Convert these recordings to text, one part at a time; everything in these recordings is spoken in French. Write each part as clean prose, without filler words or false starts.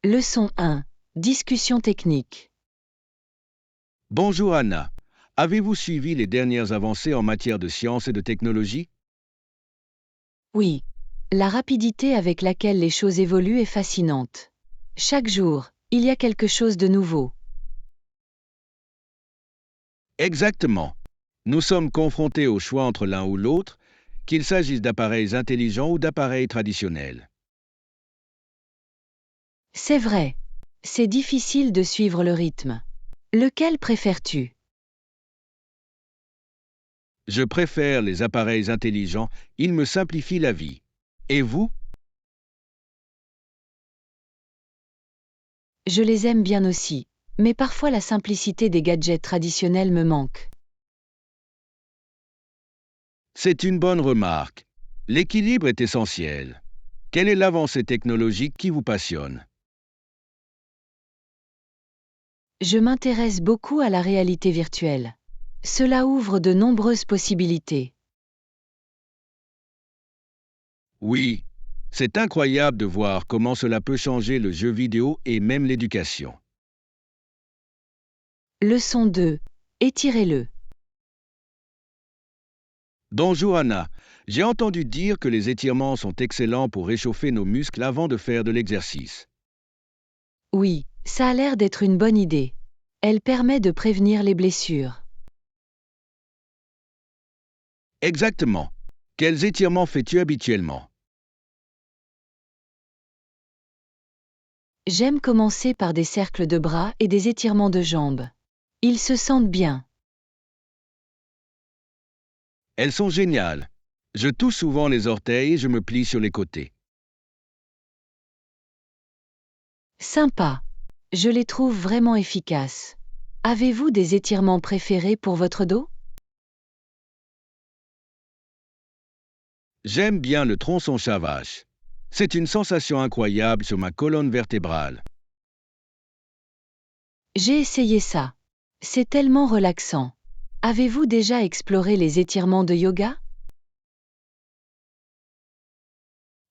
Leçon 1. Discussion technique. Bonjour Anna. Avez-vous suivi les dernières avancées en matière de science et de technologie? Oui. La rapidité avec laquelle les choses évoluent est fascinante. Chaque jour, il y a quelque chose de nouveau. Exactement. Nous sommes confrontés au choix entre l'un ou l'autre, qu'il s'agisse d'appareils intelligents ou d'appareils traditionnels. C'est vrai. C'est difficile de suivre le rythme. Lequel préfères-tu? Je préfère les appareils intelligents, ils me simplifient la vie. Et vous? Je les aime bien aussi, mais parfois la simplicité des gadgets traditionnels me manque. C'est une bonne remarque. L'équilibre est essentiel. Quelle est l'avancée technologique qui vous passionne? Je m'intéresse beaucoup à la réalité virtuelle. Cela ouvre de nombreuses possibilités. Oui, c'est incroyable de voir comment cela peut changer le jeu vidéo et même l'éducation. Leçon 2. Étirez-le. Bonjour Anna, j'ai entendu dire que les étirements sont excellents pour réchauffer nos muscles avant de faire de l'exercice. Oui, ça a l'air d'être une bonne idée. Elle permet de prévenir les blessures. Exactement. Quels étirements fais-tu habituellement? J'aime commencer par des cercles de bras et des étirements de jambes. Ils se sentent bien. Elles sont géniales. Je touche souvent les orteils et je me plie sur les côtés. Sympa. Je les trouve vraiment efficaces. Avez-vous des étirements préférés pour votre dos? J'aime bien le tronçon chavage. C'est une sensation incroyable sur ma colonne vertébrale. J'ai essayé ça. C'est tellement relaxant. Avez-vous déjà exploré les étirements de yoga?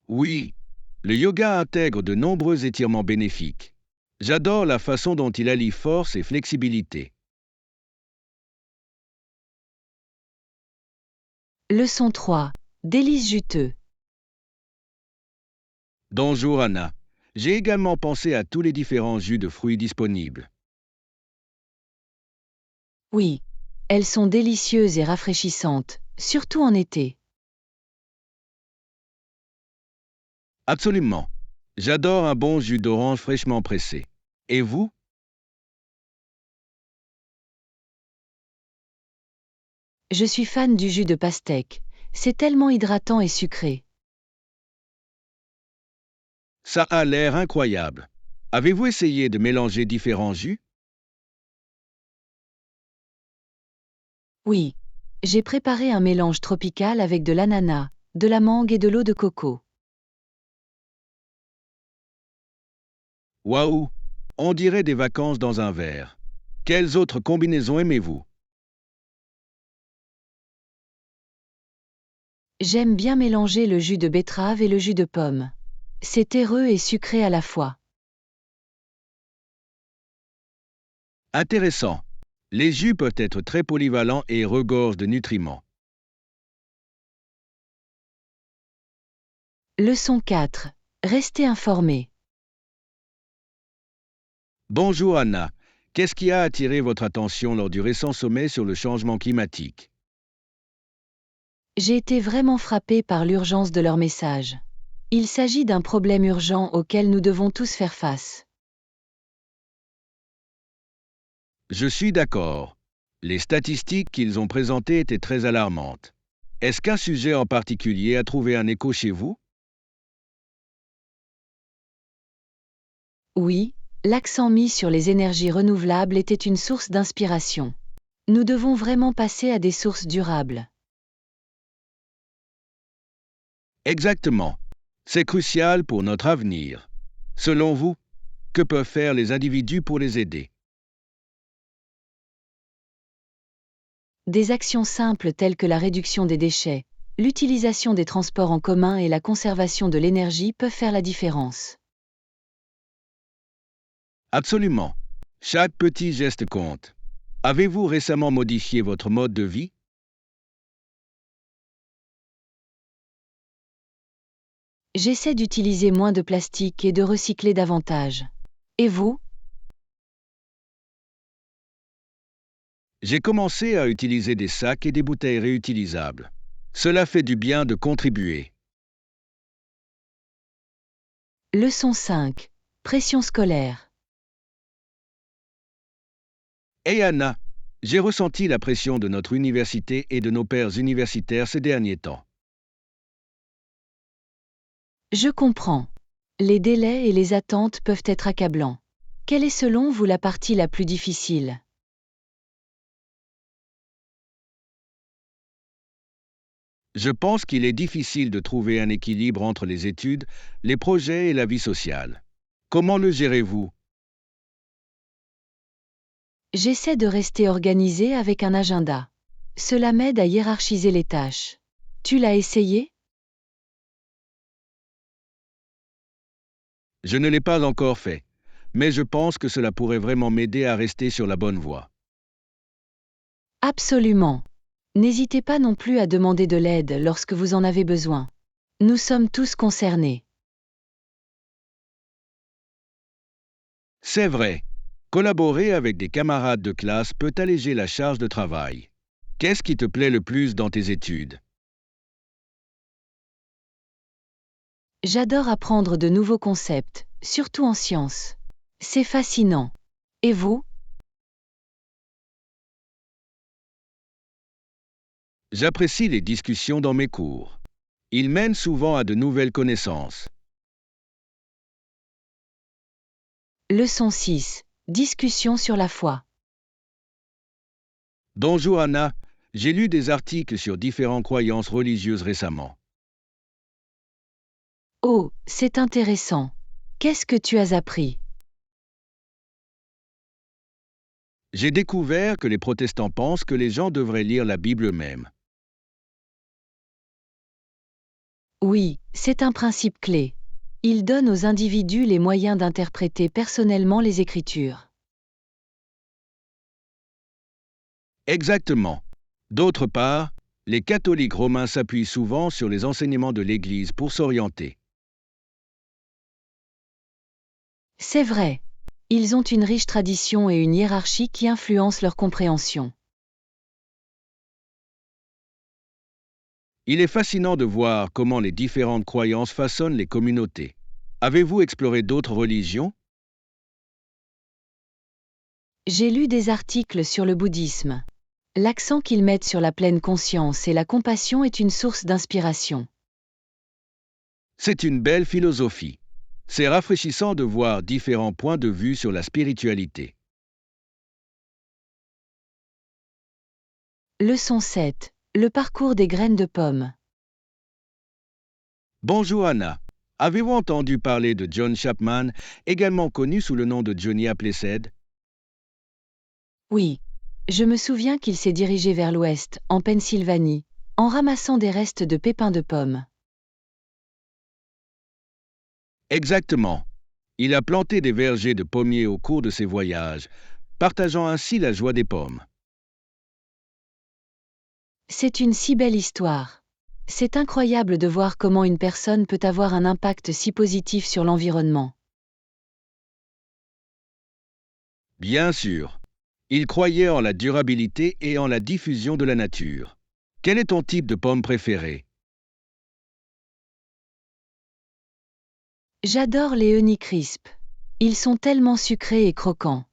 Oui, le yoga intègre de nombreux étirements bénéfiques. J'adore la façon dont il allie force et flexibilité. Leçon 3. Délices juteux. Bonjour Anna. J'ai également pensé à tous les différents jus de fruits disponibles. Oui. Elles sont délicieuses et rafraîchissantes, surtout en été. Absolument. J'adore un bon jus d'orange fraîchement pressé. Et vous? Je suis fan du jus de pastèque. C'est tellement hydratant et sucré. Ça a l'air incroyable. Avez-vous essayé de mélanger différents jus? Oui. J'ai préparé un mélange tropical avec de l'ananas, de la mangue et de l'eau de coco. Waouh! On dirait des vacances dans un verre. Quelles autres combinaisons aimez-vous? J'aime bien mélanger le jus de betterave et le jus de pomme. C'est terreux et sucré à la fois. Intéressant. Les jus peuvent être très polyvalents et regorgent de nutriments. Leçon 4. Restez informé. Bonjour Anna. Qu'est-ce qui a attiré votre attention lors du récent sommet sur le changement climatique? J'ai été vraiment frappé par l'urgence de leur message. Il s'agit d'un problème urgent auquel nous devons tous faire face. Je suis d'accord. Les statistiques qu'ils ont présentées étaient très alarmantes. Est-ce qu'un sujet en particulier a trouvé un écho chez vous? Oui, l'accent mis sur les énergies renouvelables était une source d'inspiration. Nous devons vraiment passer à des sources durables. Exactement. C'est crucial pour notre avenir. Selon vous, que peuvent faire les individus pour les aider? Des actions simples telles que la réduction des déchets, l'utilisation des transports en commun et la conservation de l'énergie peuvent faire la différence. Absolument. Chaque petit geste compte. Avez-vous récemment modifié votre mode de vie? J'essaie d'utiliser moins de plastique et de recycler davantage. Et vous? J'ai commencé à utiliser des sacs et des bouteilles réutilisables. Cela fait du bien de contribuer. Leçon 5. Pression scolaire. Hey Anna, j'ai ressenti la pression de notre université et de nos pairs universitaires ces derniers temps. Je comprends. Les délais et les attentes peuvent être accablants. Quelle est selon vous la partie la plus difficile? Je pense qu'il est difficile de trouver un équilibre entre les études, les projets et la vie sociale. Comment le gérez-vous? J'essaie de rester organisé avec un agenda. Cela m'aide à hiérarchiser les tâches. Tu l'as essayé? Je ne l'ai pas encore fait, mais je pense que cela pourrait vraiment m'aider à rester sur la bonne voie. Absolument. N'hésitez pas non plus à demander de l'aide lorsque vous en avez besoin. Nous sommes tous concernés. C'est vrai. Collaborer avec des camarades de classe peut alléger la charge de travail. Qu'est-ce qui te plaît le plus dans tes études? J'adore apprendre de nouveaux concepts, surtout en sciences. C'est fascinant. Et vous? J'apprécie les discussions dans mes cours. Ils mènent souvent à de nouvelles connaissances. Leçon 6. Discussion sur la foi. Bonjour Anna, j'ai lu des articles sur différentes croyances religieuses récemment. Oh, c'est intéressant. Qu'est-ce que tu as appris? J'ai découvert que les protestants pensent que les gens devraient lire la Bible eux-mêmes. Oui, c'est un principe clé. Il donne aux individus les moyens d'interpréter personnellement les Écritures. Exactement. D'autre part, les catholiques romains s'appuient souvent sur les enseignements de l'Église pour s'orienter. C'est vrai. Ils ont une riche tradition et une hiérarchie qui influencent leur compréhension. Il est fascinant de voir comment les différentes croyances façonnent les communautés. Avez-vous exploré d'autres religions? J'ai lu des articles sur le bouddhisme. L'accent qu'ils mettent sur la pleine conscience et la compassion est une source d'inspiration. C'est une belle philosophie. C'est rafraîchissant de voir différents points de vue sur la spiritualité. Leçon 7. Le parcours des graines de pomme. Bonjour Anna. Avez-vous entendu parler de John Chapman, également connu sous le nom de Johnny Appleseed? Oui. Je me souviens qu'il s'est dirigé vers l'ouest, en Pennsylvanie, en ramassant des restes de pépins de pommes. Exactement. Il a planté des vergers de pommiers au cours de ses voyages, partageant ainsi la joie des pommes. C'est une si belle histoire. C'est incroyable de voir comment une personne peut avoir un impact si positif sur l'environnement. Bien sûr. Il croyait en la durabilité et en la diffusion de la nature. Quel est ton type de pomme préféré? J'adore les Honeycrisp. Ils sont tellement sucrés et croquants.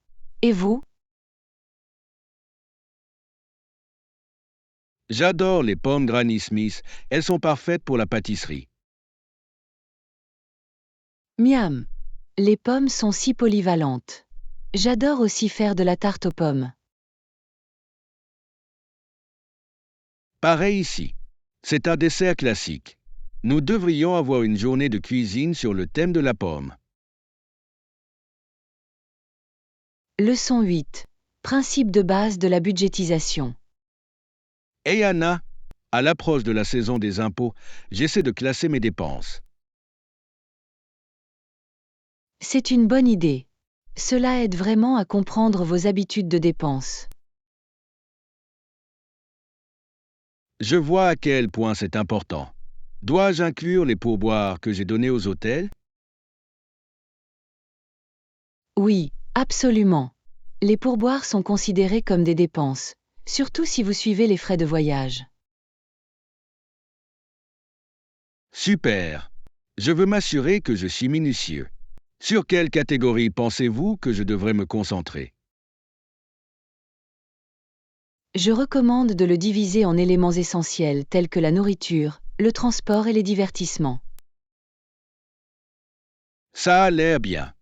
Et vous? J'adore les pommes Granny Smith, elles sont parfaites pour la pâtisserie. Miam. Les pommes sont si polyvalentes. J'adore aussi faire de la tarte aux pommes. Pareil ici. C'est un dessert classique. Nous devrions avoir une journée de cuisine sur le thème de la pomme. Leçon 8. Principe de base de la budgétisation. Hey Anna, à l'approche de la saison des impôts, j'essaie de classer mes dépenses. C'est une bonne idée. Cela aide vraiment à comprendre vos habitudes de dépenses. Je vois à quel point c'est important. Dois-je inclure les pourboires que j'ai donnés aux hôtels? Oui, absolument. Les pourboires sont considérés comme des dépenses, surtout si vous suivez les frais de voyage. Super. Je veux m'assurer que je suis minutieux. Sur quelle catégorie pensez-vous que je devrais me concentrer? Je recommande de le diviser en éléments essentiels tels que la nourriture, le transport et les divertissements. Ça a l'air bien.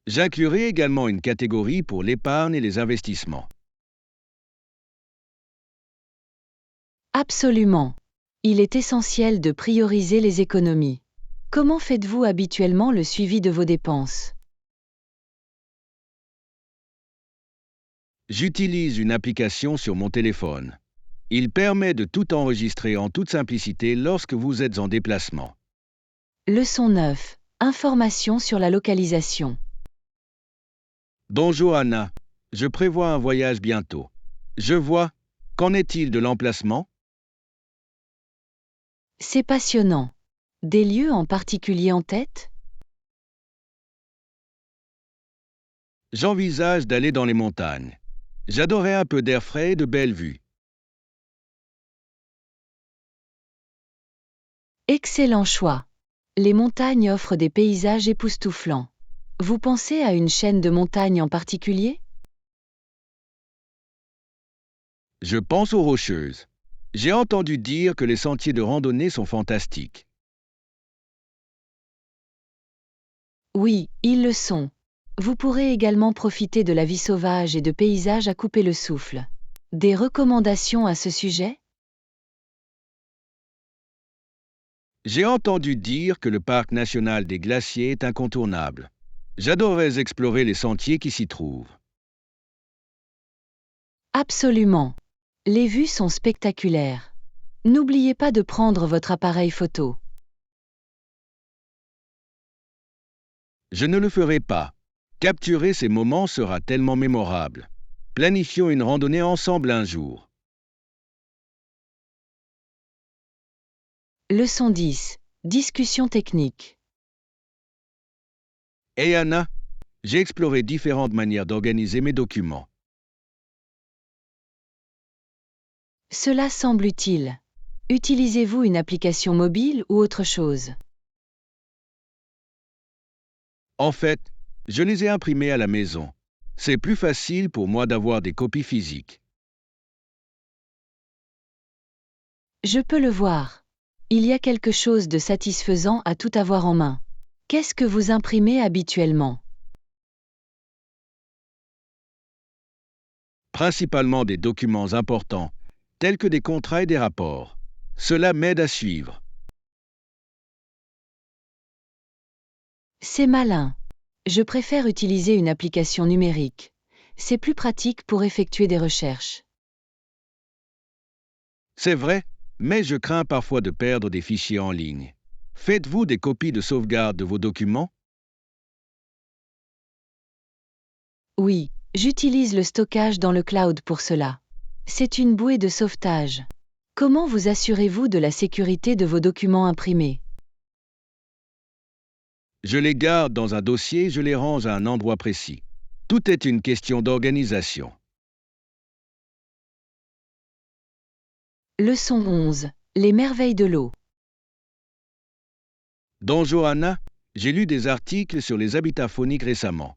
J'inclurai également une catégorie pour l'épargne et les investissements. Absolument. Il est essentiel de prioriser les économies. Comment faites-vous habituellement le suivi de vos dépenses? J'utilise une application sur mon téléphone. Il permet de tout enregistrer en toute simplicité lorsque vous êtes en déplacement. Leçon 9. Informations sur la localisation. Bonjour Anna, je prévois un voyage bientôt. Je vois. Qu'en est-il de l'emplacement? C'est passionnant. Des lieux en particulier en tête? J'envisage d'aller dans les montagnes. J'adorais un peu d'air frais et de belles vues. Excellent choix. Les montagnes offrent des paysages époustouflants. Vous pensez à une chaîne de montagnes en particulier? Je pense aux Rocheuses. J'ai entendu dire que les sentiers de randonnée sont fantastiques. Oui, ils le sont. Vous pourrez également profiter de la vie sauvage et de paysages à couper le souffle. Des recommandations à ce sujet? J'ai entendu dire que le parc national des glaciers est incontournable. J'adorerais explorer les sentiers qui s'y trouvent. Absolument. Les vues sont spectaculaires. N'oubliez pas de prendre votre appareil photo. Je ne le ferai pas. Capturer ces moments sera tellement mémorable. Planifions une randonnée ensemble un jour. Leçon 10. Discussion technique. Hey Anna, j'ai exploré différentes manières d'organiser mes documents. Cela semble utile. Utilisez-vous une application mobile ou autre chose? En fait, je les ai imprimés à la maison. C'est plus facile pour moi d'avoir des copies physiques. Je peux le voir. Il y a quelque chose de satisfaisant à tout avoir en main. Qu'est-ce que vous imprimez habituellement? Principalement des documents importants, tels que des contrats et des rapports. Cela m'aide à suivre. C'est malin. Je préfère utiliser une application numérique. C'est plus pratique pour effectuer des recherches. C'est vrai, mais je crains parfois de perdre des fichiers en ligne. Faites-vous des copies de sauvegarde de vos documents? Oui, j'utilise le stockage dans le cloud pour cela. C'est une bouée de sauvetage. Comment vous assurez-vous de la sécurité de vos documents imprimés? Je les garde dans un dossier et je les range à un endroit précis. Tout est une question d'organisation. Leçon 11. Les merveilles de l'eau. Bonjour Anna, j'ai lu des articles sur les habitats fauniques récemment.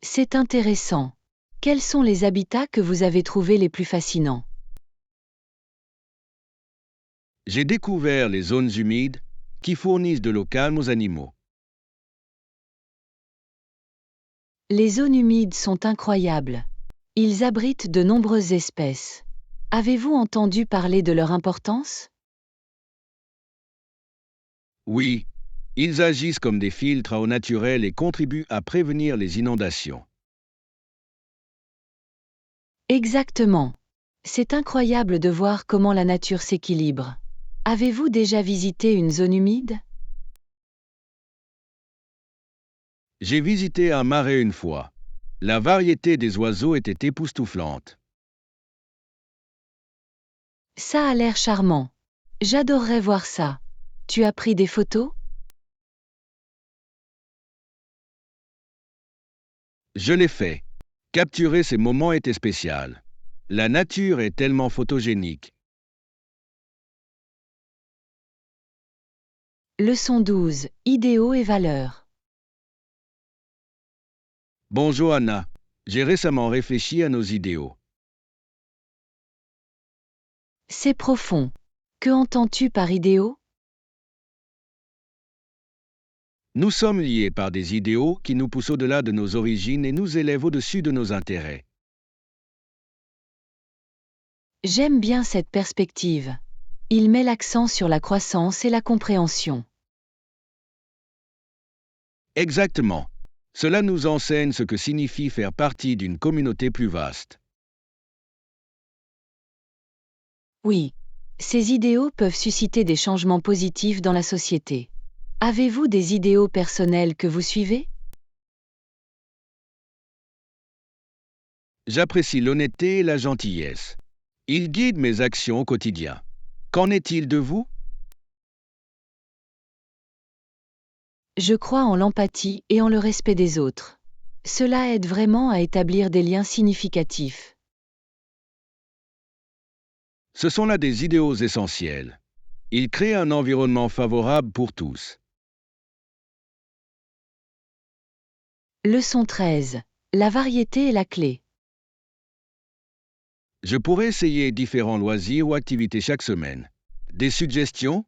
C'est intéressant. Quels sont les habitats que vous avez trouvés les plus fascinants? J'ai découvert les zones humides qui fournissent de l'eau calme aux animaux. Les zones humides sont incroyables. Ils abritent de nombreuses espèces. Avez-vous entendu parler de leur importance? Oui, ils agissent comme des filtres à eau naturelle et contribuent à prévenir les inondations. Exactement. C'est incroyable de voir comment la nature s'équilibre. Avez-vous déjà visité une zone humide? J'ai visité un marais une fois. La variété des oiseaux était époustouflante. Ça a l'air charmant. J'adorerais voir ça. Tu as pris des photos? Je l'ai fait. Capturer ces moments était spécial. La nature est tellement photogénique. Leçon 12. Idéaux et valeurs. Bonjour Anna. J'ai récemment réfléchi à nos idéaux. C'est profond. Que entends-tu par idéaux? Nous sommes liés par des idéaux qui nous poussent au-delà de nos origines et nous élèvent au-dessus de nos intérêts. J'aime bien cette perspective. Il met l'accent sur la croissance et la compréhension. Exactement. Cela nous enseigne ce que signifie faire partie d'une communauté plus vaste. Oui, ces idéaux peuvent susciter des changements positifs dans la société. Avez-vous des idéaux personnels que vous suivez? J'apprécie l'honnêteté et la gentillesse. Ils guident mes actions au quotidien. Qu'en est-il de vous? Je crois en l'empathie et en le respect des autres. Cela aide vraiment à établir des liens significatifs. Ce sont là des idéaux essentiels. Ils créent un environnement favorable pour tous. Leçon 13. La variété est la clé. Je pourrais essayer différents loisirs ou activités chaque semaine. Des suggestions?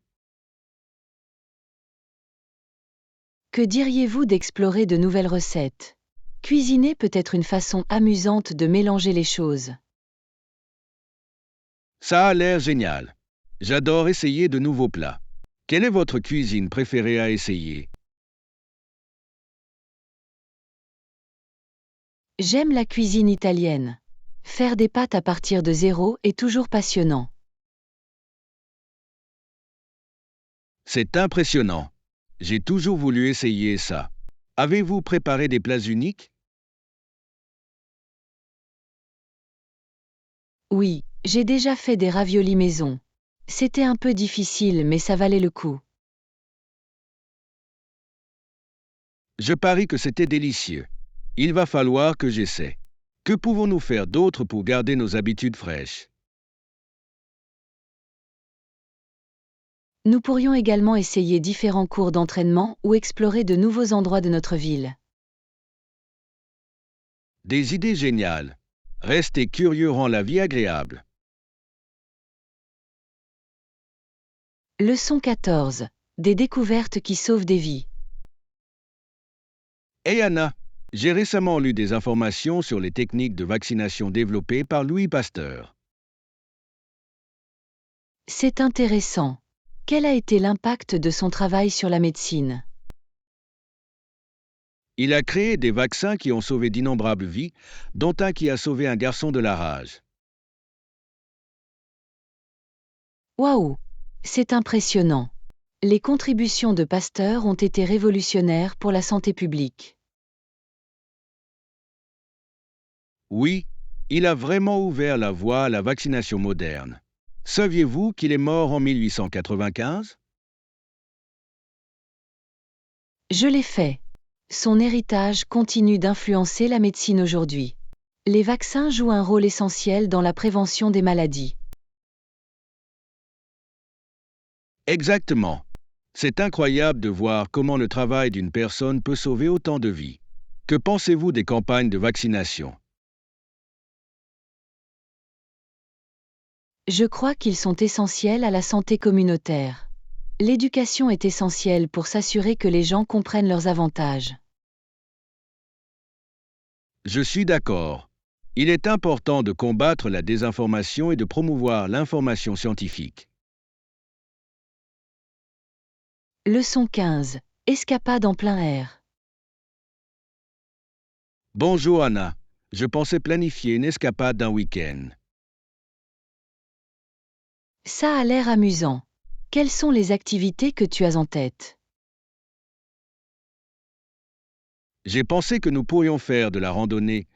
Que diriez-vous d'explorer de nouvelles recettes? Cuisiner peut être une façon amusante de mélanger les choses. Ça a l'air génial. J'adore essayer de nouveaux plats. Quelle est votre cuisine préférée à essayer? J'aime la cuisine italienne. Faire des pâtes à partir de zéro est toujours passionnant. C'est impressionnant. J'ai toujours voulu essayer ça. Avez-vous préparé des plats uniques? Oui, j'ai déjà fait des raviolis maison. C'était un peu difficile, mais ça valait le coup. Je parie que c'était délicieux. Il va falloir que j'essaie. Que pouvons-nous faire d'autre pour garder nos habitudes fraîches? Nous pourrions également essayer différents cours d'entraînement ou explorer de nouveaux endroits de notre ville. Des idées géniales. Rester curieux rend la vie agréable. Leçon 14. Des découvertes qui sauvent des vies. Hey Anna, j'ai récemment lu des informations sur les techniques de vaccination développées par Louis Pasteur. C'est intéressant. Quel a été l'impact de son travail sur la médecine? Il a créé des vaccins qui ont sauvé d'innombrables vies, dont un qui a sauvé un garçon de la rage. Waouh! C'est impressionnant. Les contributions de Pasteur ont été révolutionnaires pour la santé publique. Oui, il a vraiment ouvert la voie à la vaccination moderne. Saviez-vous qu'il est mort en 1895? Je l'ai fait. Son héritage continue d'influencer la médecine aujourd'hui. Les vaccins jouent un rôle essentiel dans la prévention des maladies. Exactement. C'est incroyable de voir comment le travail d'une personne peut sauver autant de vies. Que pensez-vous des campagnes de vaccination? Je crois qu'ils sont essentiels à la santé communautaire. L'éducation est essentielle pour s'assurer que les gens comprennent leurs avantages. Je suis d'accord. Il est important de combattre la désinformation et de promouvoir l'information scientifique. Leçon 15. Escapade en plein air. Bonjour Anna. Je pensais planifier une escapade d'un week-end. Ça a l'air amusant. Quelles sont les activités que tu as en tête? J'ai pensé que nous pourrions faire de la randonnée,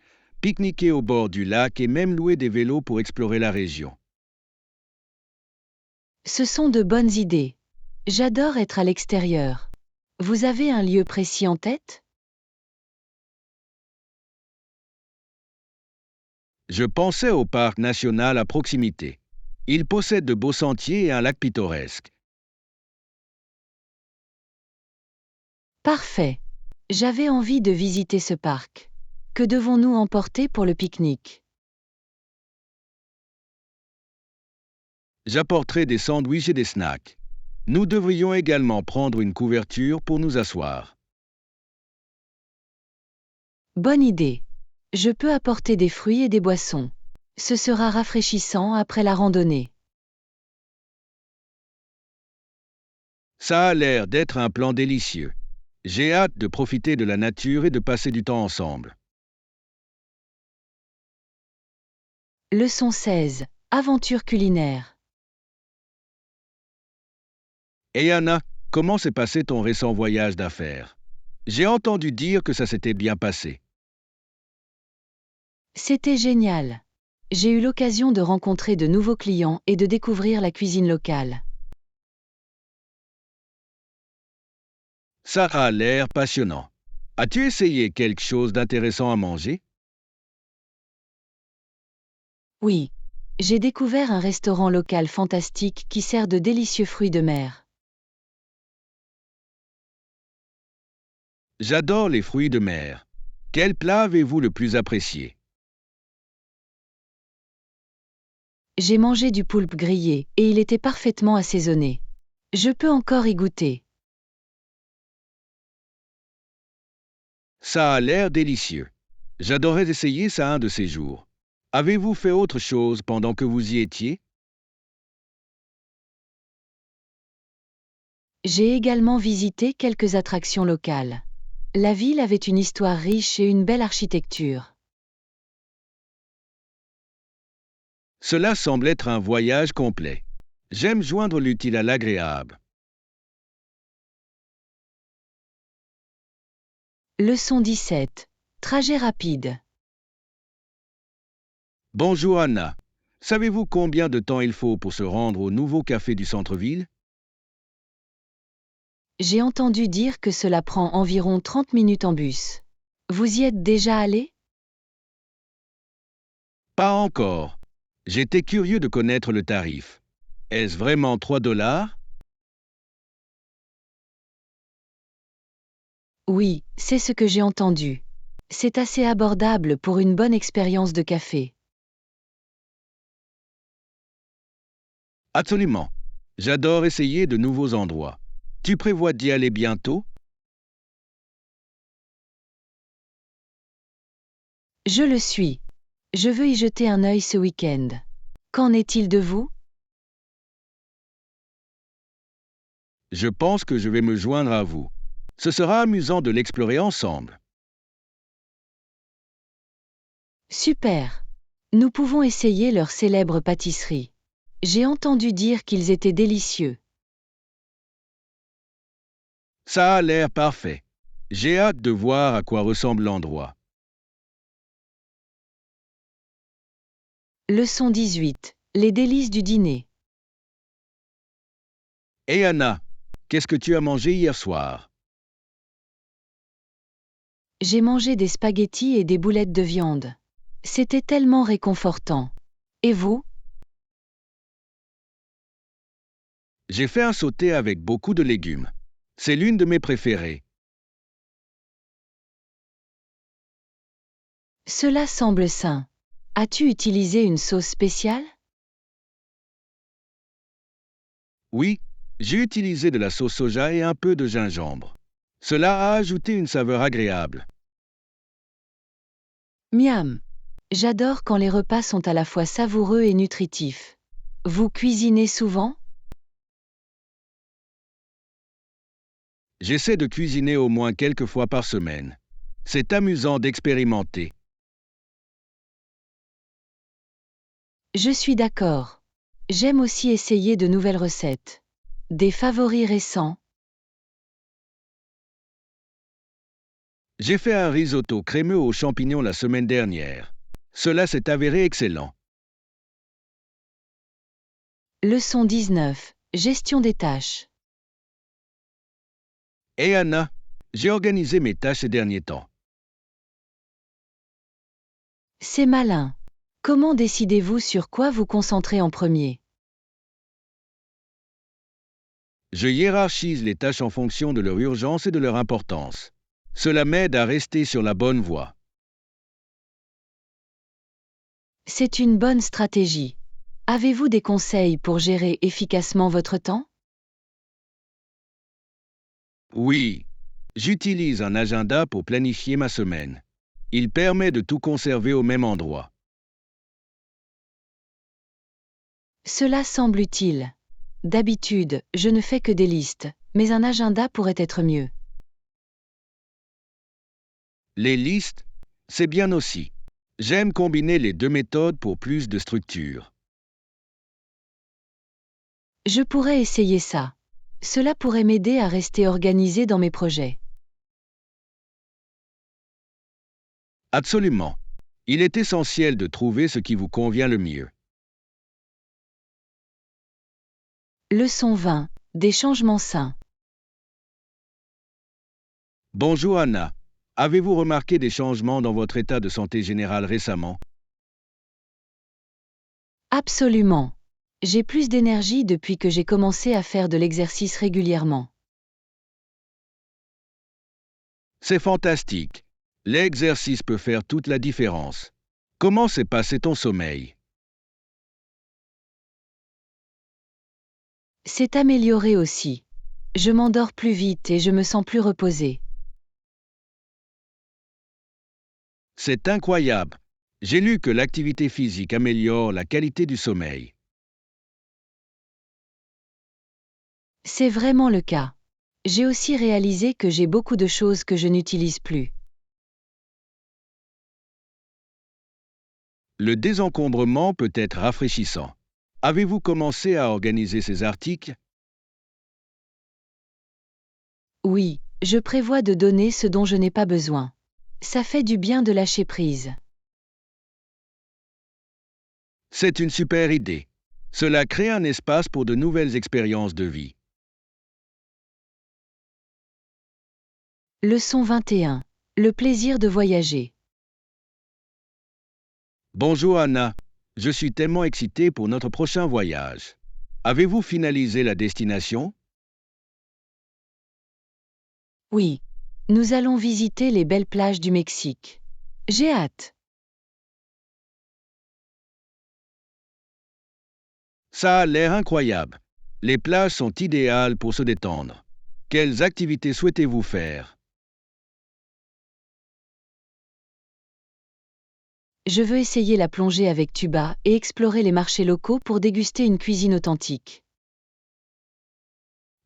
pique-niquer au bord du lac et même louer des vélos pour explorer la région. Ce sont de bonnes idées. J'adore être à l'extérieur. Vous avez un lieu précis en tête? Je pensais au parc national à proximité. Il possède de beaux sentiers et un lac pittoresque. Parfait. J'avais envie de visiter ce parc. Que devons-nous emporter pour le pique-nique? J'apporterai des sandwichs et des snacks. Nous devrions également prendre une couverture pour nous asseoir. Bonne idée. Je peux apporter des fruits et des boissons. Ce sera rafraîchissant après la randonnée. Ça a l'air d'être un plan délicieux. J'ai hâte de profiter de la nature et de passer du temps ensemble. Leçon 16. Aventure culinaire. Et Anna, comment s'est passé ton récent voyage d'affaires? J'ai entendu dire que ça s'était bien passé. C'était génial. J'ai eu l'occasion de rencontrer de nouveaux clients et de découvrir la cuisine locale. Ça a l'air passionnant. As-tu essayé quelque chose d'intéressant à manger? Oui. J'ai découvert un restaurant local fantastique qui sert de délicieux fruits de mer. J'adore les fruits de mer. Quel plat avez-vous le plus apprécié? J'ai mangé du poulpe grillé et il était parfaitement assaisonné. Je peux encore y goûter. Ça a l'air délicieux. J'adorais essayer ça un de ces jours. Avez-vous fait autre chose pendant que vous y étiez? J'ai également visité quelques attractions locales. La ville avait une histoire riche et une belle architecture. Cela semble être un voyage complet. J'aime joindre l'utile à l'agréable. Leçon 17. Trajet rapide. Bonjour Anna. Savez-vous combien de temps il faut pour se rendre au nouveau café du centre-ville? J'ai entendu dire que cela prend environ 30 minutes en bus. Vous y êtes déjà allé? Pas encore. J'étais curieux de connaître le tarif. Est-ce vraiment 3 $? Oui, c'est ce que j'ai entendu. C'est assez abordable pour une bonne expérience de café. Absolument. J'adore essayer de nouveaux endroits. Tu prévois d'y aller bientôt? Je le suis. Je veux y jeter un œil ce week-end. Qu'en est-il de vous? Je pense que je vais me joindre à vous. Ce sera amusant de l'explorer ensemble. Super. Nous pouvons essayer leur célèbre pâtisserie. J'ai entendu dire qu'ils étaient délicieux. Ça a l'air parfait. J'ai hâte de voir à quoi ressemble l'endroit. Leçon 18. Les délices du dîner. Et Anna, qu'est-ce que tu as mangé hier soir? J'ai mangé des spaghettis et des boulettes de viande. C'était tellement réconfortant. Et vous? J'ai fait un sauté avec beaucoup de légumes. C'est l'une de mes préférées. Cela semble sain. As-tu utilisé une sauce spéciale? Oui, j'ai utilisé de la sauce soja et un peu de gingembre. Cela a ajouté une saveur agréable. Miam. J'adore quand les repas sont à la fois savoureux et nutritifs. Vous cuisinez souvent? J'essaie de cuisiner au moins quelques fois par semaine. C'est amusant d'expérimenter. Je suis d'accord. J'aime aussi essayer de nouvelles recettes. Des favoris récents? J'ai fait un risotto crémeux aux champignons la semaine dernière. Cela s'est avéré excellent. Leçon 19. Gestion des tâches. Et Anna, j'ai organisé mes tâches ces derniers temps. C'est malin. Comment décidez-vous sur quoi vous concentrer en premier? Je hiérarchise les tâches en fonction de leur urgence et de leur importance. Cela m'aide à rester sur la bonne voie. C'est une bonne stratégie. Avez-vous des conseils pour gérer efficacement votre temps? Oui, j'utilise un agenda pour planifier ma semaine. Il permet de tout conserver au même endroit. Cela semble utile. D'habitude, je ne fais que des listes, mais un agenda pourrait être mieux. Les listes, c'est bien aussi. J'aime combiner les deux méthodes pour plus de structure. Je pourrais essayer ça. Cela pourrait m'aider à rester organisé dans mes projets. Absolument. Il est essentiel de trouver ce qui vous convient le mieux. Leçon 20. Des changements sains. Bonjour Anna. Avez-vous remarqué des changements dans votre état de santé général récemment? Absolument. J'ai plus d'énergie depuis que j'ai commencé à faire de l'exercice régulièrement. C'est fantastique. L'exercice peut faire toute la différence. Comment s'est passé ton sommeil? C'est amélioré aussi. Je m'endors plus vite et je me sens plus reposée. C'est incroyable. J'ai lu que l'activité physique améliore la qualité du sommeil. C'est vraiment le cas. J'ai aussi réalisé que j'ai beaucoup de choses que je n'utilise plus. Le désencombrement peut être rafraîchissant. Avez-vous commencé à organiser ces articles? Oui, je prévois de donner ce dont je n'ai pas besoin. Ça fait du bien de lâcher prise. C'est une super idée. Cela crée un espace pour de nouvelles expériences de vie. Leçon 21. Le plaisir de voyager. Bonjour Anna, je suis tellement excité pour notre prochain voyage. Avez-vous finalisé la destination? Oui. Nous allons visiter les belles plages du Mexique. J'ai hâte. Ça a l'air incroyable. Les plages sont idéales pour se détendre. Quelles activités souhaitez-vous faire? Je veux essayer la plongée avec tuba et explorer les marchés locaux pour déguster une cuisine authentique.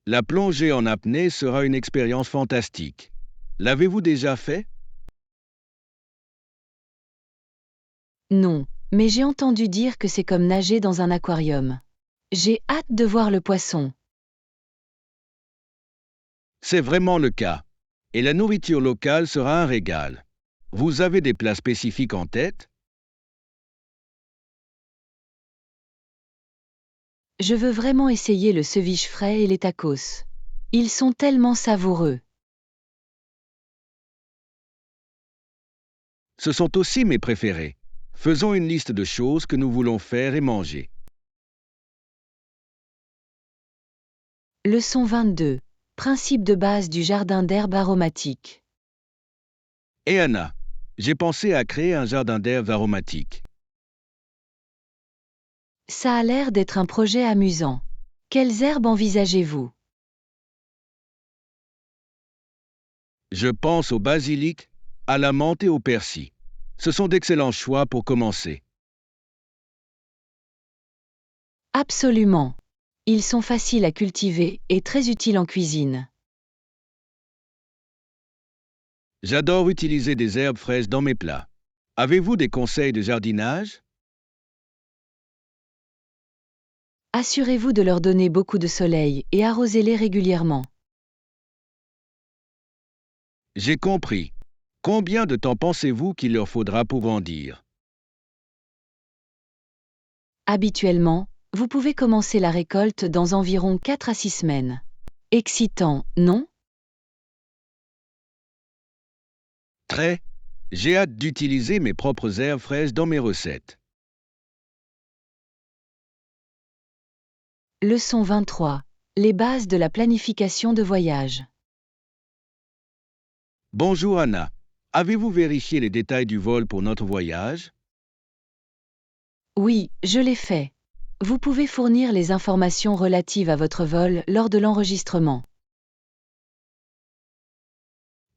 La plongée en apnée sera une expérience fantastique. L'avez-vous déjà fait? Non, mais j'ai entendu dire que c'est comme nager dans un aquarium. J'ai hâte de voir le poisson. C'est vraiment le cas. Et la nourriture locale sera un régal. Vous avez des plats spécifiques en tête? Je veux vraiment essayer le ceviche frais et les tacos. Ils sont tellement savoureux. Ce sont aussi mes préférés. Faisons une liste de choses que nous voulons faire et manger. Leçon 22. Principe de base du jardin d'herbes aromatiques. Et Anna, j'ai pensé à créer un jardin d'herbes aromatiques. Ça a l'air d'être un projet amusant. Quelles herbes envisagez-vous? Je pense au basilic, à la menthe et au persil. Ce sont d'excellents choix pour commencer. Absolument. Ils sont faciles à cultiver et très utiles en cuisine. J'adore utiliser des herbes fraîches dans mes plats. Avez-vous des conseils de jardinage? Assurez-vous de leur donner beaucoup de soleil et arrosez-les régulièrement. J'ai compris. Combien de temps pensez-vous qu'il leur faudra pour grandir? Habituellement, vous pouvez commencer la récolte dans environ 4 à 6 semaines. Excitant, non? Très. J'ai hâte d'utiliser mes propres herbes fraîches dans mes recettes. Leçon 23. Les bases de la planification de voyage. Bonjour Anna. Avez-vous vérifié les détails du vol pour notre voyage? Oui, je l'ai fait. Vous pouvez fournir les informations relatives à votre vol lors de l'enregistrement.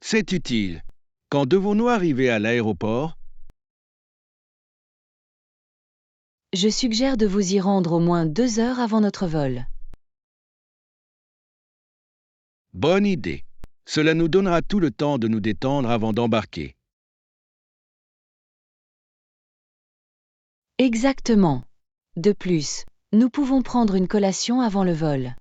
C'est utile. Quand devons-nous arriver à l'aéroport? Je suggère de vous y rendre au moins 2 heures avant notre vol. Bonne idée. Cela nous donnera tout le temps de nous détendre avant d'embarquer. Exactement. De plus, nous pouvons prendre une collation avant le vol.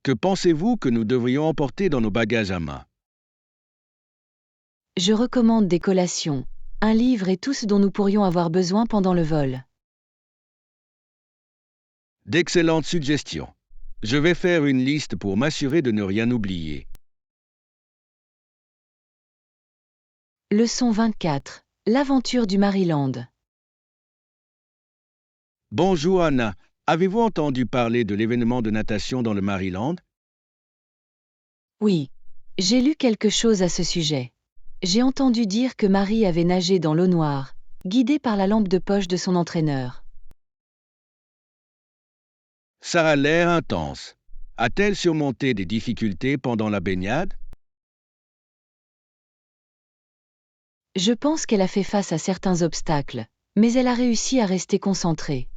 Que pensez-vous que nous devrions emporter dans nos bagages à main? Je recommande des collations, un livre et tout ce dont nous pourrions avoir besoin pendant le vol. D'excellentes suggestions. Je vais faire une liste pour m'assurer de ne rien oublier. Leçon 24. L'aventure du Maryland. Bonjour Anna. Avez-vous entendu parler de l'événement de natation dans le Maryland? Oui, j'ai lu quelque chose à ce sujet. J'ai entendu dire que Marie avait nagé dans l'eau noire, guidée par la lampe de poche de son entraîneur. Ça a l'air intense. A-t-elle surmonté des difficultés pendant la baignade? Je pense qu'elle a fait face à certains obstacles, mais elle a réussi à rester concentrée.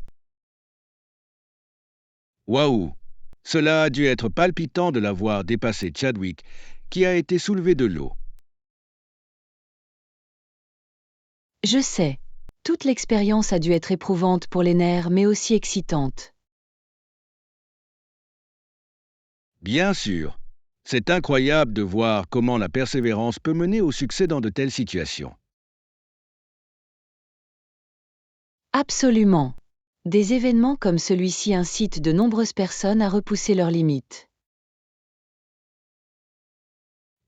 Waouh! Cela a dû être palpitant de la voir dépasser Chadwick, qui a été soulevé de l'eau. Je sais, toute l'expérience a dû être éprouvante pour les nerfs mais aussi excitante. Bien sûr. C'est incroyable de voir comment la persévérance peut mener au succès dans de telles situations. Absolument. Des événements comme celui-ci incitent de nombreuses personnes à repousser leurs limites.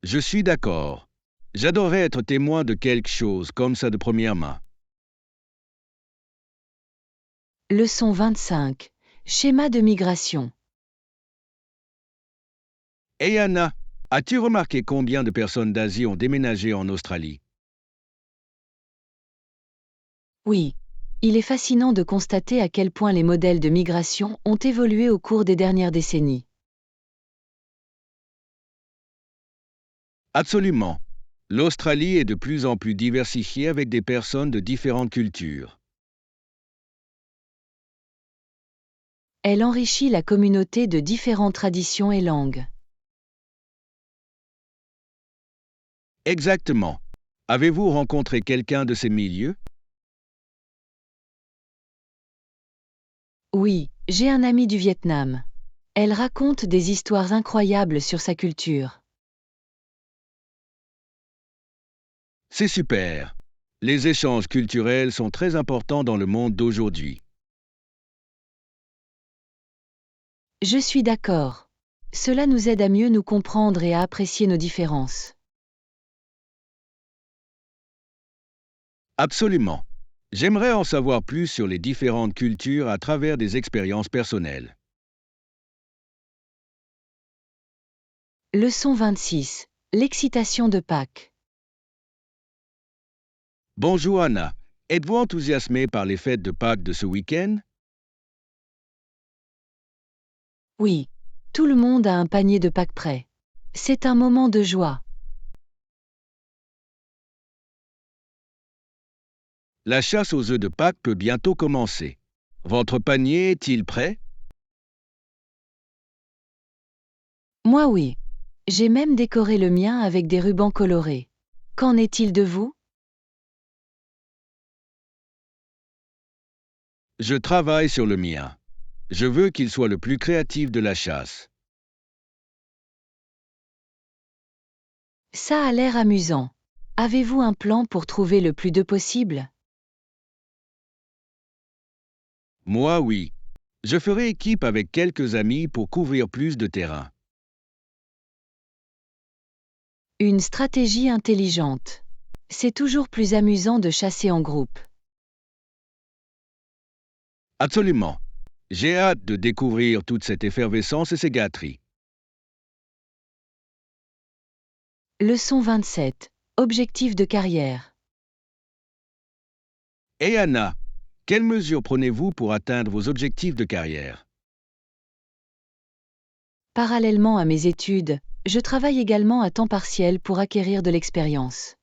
Je suis d'accord. J'adorerais être témoin de quelque chose comme ça de première main. Leçon 25. Schéma de migration. Hey Anna, as-tu remarqué combien de personnes d'Asie ont déménagé en Australie? Oui. Il est fascinant de constater à quel point les modèles de migration ont évolué au cours des dernières décennies. Absolument. L'Australie est de plus en plus diversifiée avec des personnes de différentes cultures. Elle enrichit la communauté de différentes traditions et langues. Exactement. Avez-vous rencontré quelqu'un de ces milieux? Oui, j'ai un ami du Vietnam. Elle raconte des histoires incroyables sur sa culture. C'est super. Les échanges culturels sont très importants dans le monde d'aujourd'hui. Je suis d'accord. Cela nous aide à mieux nous comprendre et à apprécier nos différences. Absolument. J'aimerais en savoir plus sur les différentes cultures à travers des expériences personnelles. Leçon 26. L'excitation de Pâques. Bonjour Anna. Êtes-vous enthousiasmée par les fêtes de Pâques de ce week-end? Oui, tout le monde a un panier de Pâques prêt. C'est un moment de joie. La chasse aux œufs de Pâques peut bientôt commencer. Votre panier est-il prêt? Moi oui. J'ai même décoré le mien avec des rubans colorés. Qu'en est-il de vous? Je travaille sur le mien. Je veux qu'il soit le plus créatif de la chasse. Ça a l'air amusant. Avez-vous un plan pour trouver le plus de possible? Moi, oui. Je ferai équipe avec quelques amis pour couvrir plus de terrain. Une stratégie intelligente. C'est toujours plus amusant de chasser en groupe. Absolument. J'ai hâte de découvrir toute cette effervescence et ces gâteries. Leçon 27. Objectif de carrière. Et Anna, quelles mesures prenez-vous pour atteindre vos objectifs de carrière? Parallèlement à mes études, je travaille également à temps partiel pour acquérir de l'expérience.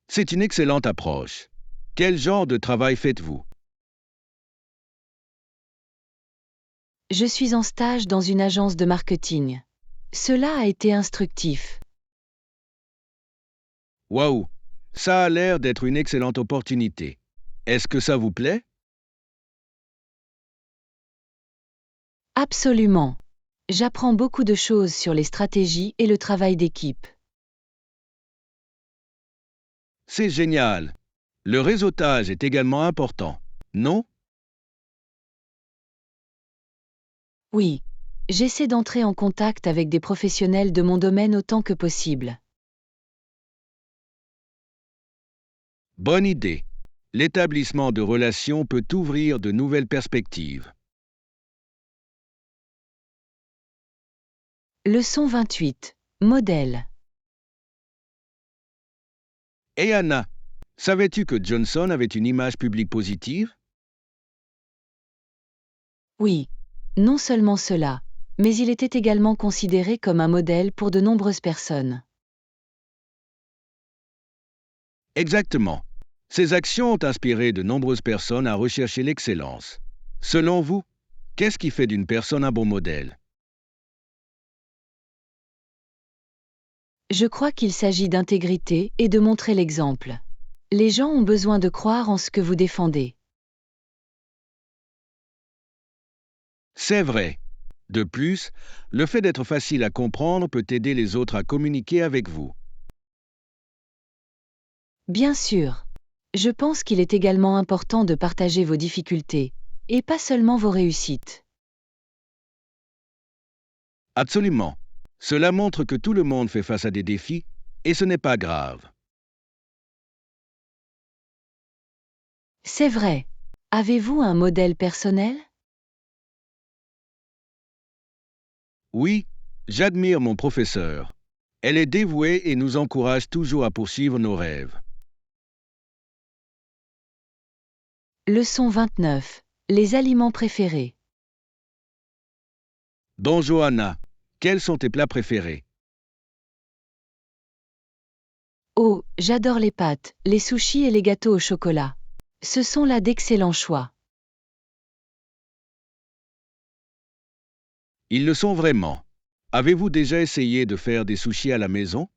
C'est une excellente approche. Quel genre de travail faites-vous? Je suis en stage dans une agence de marketing. Cela a été instructif. Waouh, ça a l'air d'être une excellente opportunité. Est-ce que ça vous plaît? Absolument. J'apprends beaucoup de choses sur les stratégies et le travail d'équipe. C'est génial. Le réseautage est également important, non? Oui. J'essaie d'entrer en contact avec des professionnels de mon domaine autant que possible. Bonne idée. L'établissement de relations peut ouvrir de nouvelles perspectives. Leçon 28. Modèle. Et Anna, savais-tu que Johnson avait une image publique positive? Oui. Non seulement cela, mais il était également considéré comme un modèle pour de nombreuses personnes. Exactement. Ces actions ont inspiré de nombreuses personnes à rechercher l'excellence. Selon vous, qu'est-ce qui fait d'une personne un bon modèle? Je crois qu'il s'agit d'intégrité et de montrer l'exemple. Les gens ont besoin de croire en ce que vous défendez. C'est vrai. De plus, le fait d'être facile à comprendre peut aider les autres à communiquer avec vous. Bien sûr. Je pense qu'il est également important de partager vos difficultés, et pas seulement vos réussites. Absolument. Cela montre que tout le monde fait face à des défis, et ce n'est pas grave. C'est vrai. Avez-vous un modèle personnel? Oui, j'admire mon professeur. Elle est dévouée et nous encourage toujours à poursuivre nos rêves. Leçon 29. Les aliments préférés. Bonjour Anna, quels sont tes plats préférés? Oh, j'adore les pâtes, les sushis et les gâteaux au chocolat. Ce sont là d'excellents choix. Ils le sont vraiment. Avez-vous déjà essayé de faire des sushis à la maison?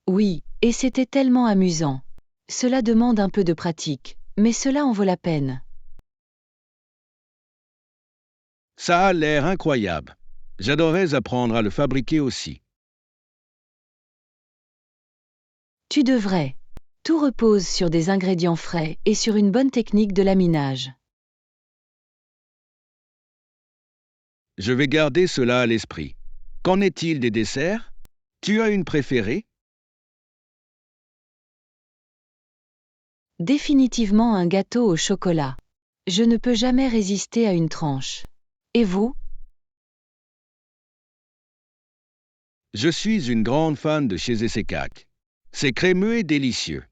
Oui, et c'était tellement amusant. Cela demande un peu de pratique, mais cela en vaut la peine. Ça a l'air incroyable. J'adorerais apprendre à le fabriquer aussi. Tu devrais. Tout repose sur des ingrédients frais et sur une bonne technique de laminage. Je vais garder cela à l'esprit. Qu'en est-il des desserts? Tu as une préférée? Définitivement un gâteau au chocolat. Je ne peux jamais résister à une tranche. Et vous? Je suis une grande fan de chez Essekak. C'est crémeux et délicieux.